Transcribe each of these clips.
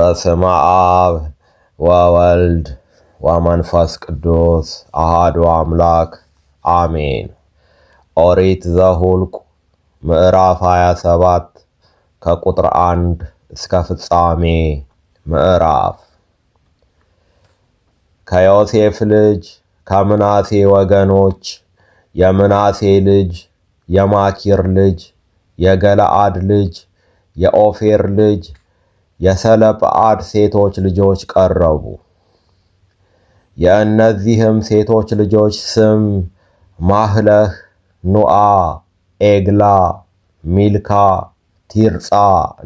በስመ አብ ወወልድ ወመንፈስ ቅዱስ አሐዱ አምላክ አሜን። ኦሪት ዘኍልቍ ምዕራፍ 27 ከቁጥር 1 እስከ ፍጻሜ ምዕራፍ። ከዮሴፍ ልጅ ከምናሴ ወገኖች የምናሴ ልጅ የማኪር ልጅ የገለዓድ ልጅ የኦፌር ልጅ የሰለጰዓድ ሴቶች ልጆች ቀረቡ። የእነዚህም ሴቶች ልጆች ስም ማህለህ፣ ኑዓ፣ ኤግላ፣ ሚልካ፣ ቲርጻ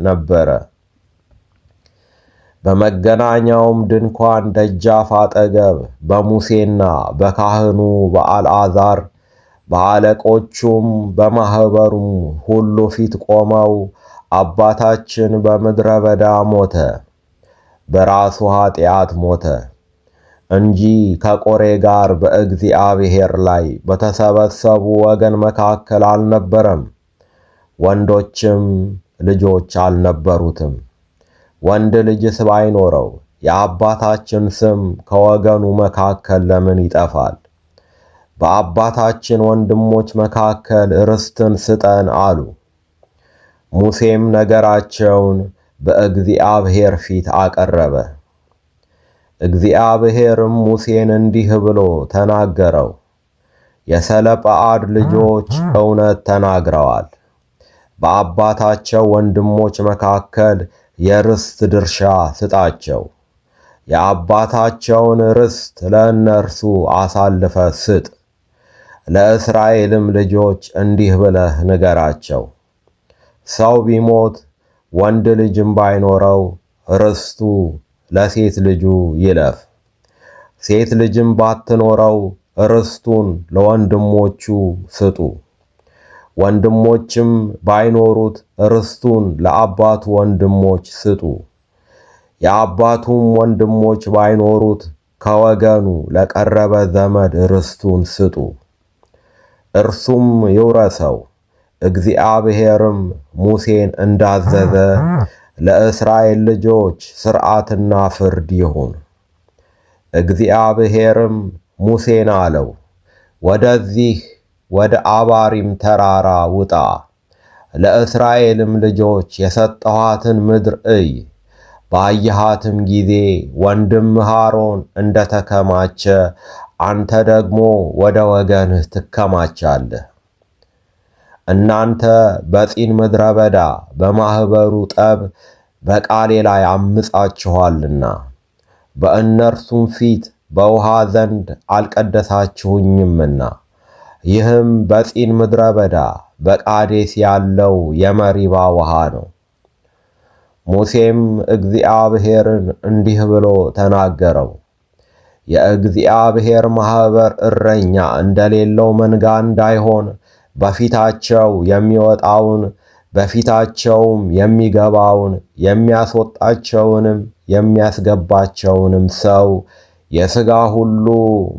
ነበረ። በመገናኛውም ድንኳን ደጃፍ አጠገብ በሙሴና በካህኑ በአልዓዛር በአለቆቹም በማኅበሩም ሁሉ ፊት ቆመው አባታችን በምድረ በዳ ሞተ፣ በራሱ ኃጢአት ሞተ እንጂ ከቆሬ ጋር በእግዚአብሔር ላይ በተሰበሰቡ ወገን መካከል አልነበረም። ወንዶችም ልጆች አልነበሩትም። ወንድ ልጅስ ባይኖረው የአባታችን ስም ከወገኑ መካከል ለምን ይጠፋል? በአባታችን ወንድሞች መካከል ርስትን ስጠን አሉ። ሙሴም ነገራቸውን በእግዚአብሔር ፊት አቀረበ። እግዚአብሔርም ሙሴን እንዲህ ብሎ ተናገረው። የሰለጰዓድ ልጆች እውነት ተናግረዋል። በአባታቸው ወንድሞች መካከል የርስት ድርሻ ስጣቸው። የአባታቸውን ርስት ለእነርሱ አሳልፈ ስጥ። ለእስራኤልም ልጆች እንዲህ ብለህ ንገራቸው፣ ሰው ቢሞት ወንድ ልጅም ባይኖረው ርስቱ ለሴት ልጁ ይለፍ። ሴት ልጅም ባትኖረው ርስቱን ለወንድሞቹ ስጡ። ወንድሞችም ባይኖሩት ርስቱን ለአባቱ ወንድሞች ስጡ። የአባቱም ወንድሞች ባይኖሩት ከወገኑ ለቀረበ ዘመድ ርስቱን ስጡ፣ እርሱም ይውረሰው። እግዚአብሔርም ሙሴን እንዳዘዘ ለእስራኤል ልጆች ሥርዓትና ፍርድ ይሁን። እግዚአብሔርም ሙሴን አለው፣ ወደዚህ ወደ አባሪም ተራራ ውጣ፣ ለእስራኤልም ልጆች የሰጠኋትን ምድር እይ። ባየሃትም ጊዜ ወንድምህ አሮን እንደተከማቸ አንተ ደግሞ ወደ ወገንህ ትከማቻለህ። እናንተ በጺን ምድረ በዳ በማኅበሩ ጠብ በቃሌ ላይ አምጻችኋልና በእነርሱም ፊት በውሃ ዘንድ አልቀደሳችሁኝምና። ይህም በጺን ምድረ በዳ በቃዴስ ያለው የመሪባ ውሃ ነው። ሙሴም እግዚአብሔርን እንዲህ ብሎ ተናገረው። የእግዚአብሔር ማኅበር እረኛ እንደሌለው መንጋ እንዳይሆን በፊታቸው የሚወጣውን በፊታቸውም የሚገባውን የሚያስወጣቸውንም የሚያስገባቸውንም ሰው የሥጋ ሁሉ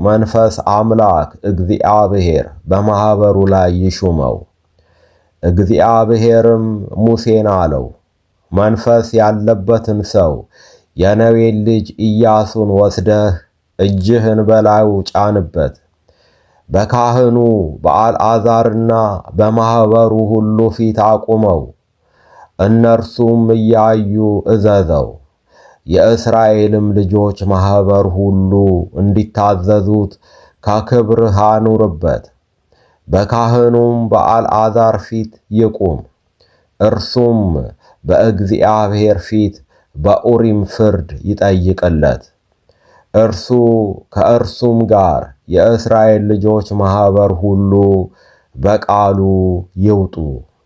መንፈስ አምላክ እግዚአብሔር በማኅበሩ ላይ ይሹመው። እግዚአብሔርም ሙሴን አለው፣ መንፈስ ያለበትን ሰው የነዌን ልጅ ኢያሱን ወስደህ እጅህን በላዩ ጫንበት፣ በካህኑ በአልዓዛርና በማኅበሩ ሁሉ ፊት አቁመው፣ እነርሱም እያዩ እዘዘው። የእስራኤልም ልጆች ማኅበር ሁሉ እንዲታዘዙት ከክብርህ አኑርበት። በካህኑም በአልዓዛር ፊት ይቁም። እርሱም በእግዚአብሔር ፊት በኡሪም ፍርድ ይጠይቅለት። እርሱ ከእርሱም ጋር የእስራኤል ልጆች ማኅበር ሁሉ በቃሉ ይውጡ፣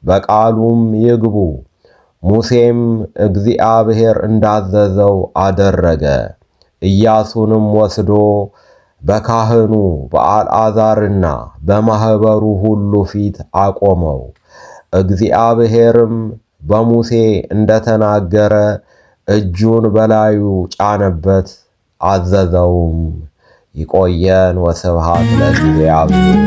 በቃሉም ይግቡ። ሙሴም እግዚአብሔር እንዳዘዘው አደረገ። ኢያሱንም ወስዶ በካህኑ በአልዓዛርና በማኅበሩ ሁሉ ፊት አቆመው። እግዚአብሔርም በሙሴ እንደተናገረ እጁን በላዩ ጫነበት፣ አዘዘውም። ይቆየን። ወስብሐት ለእግዚአብሔር።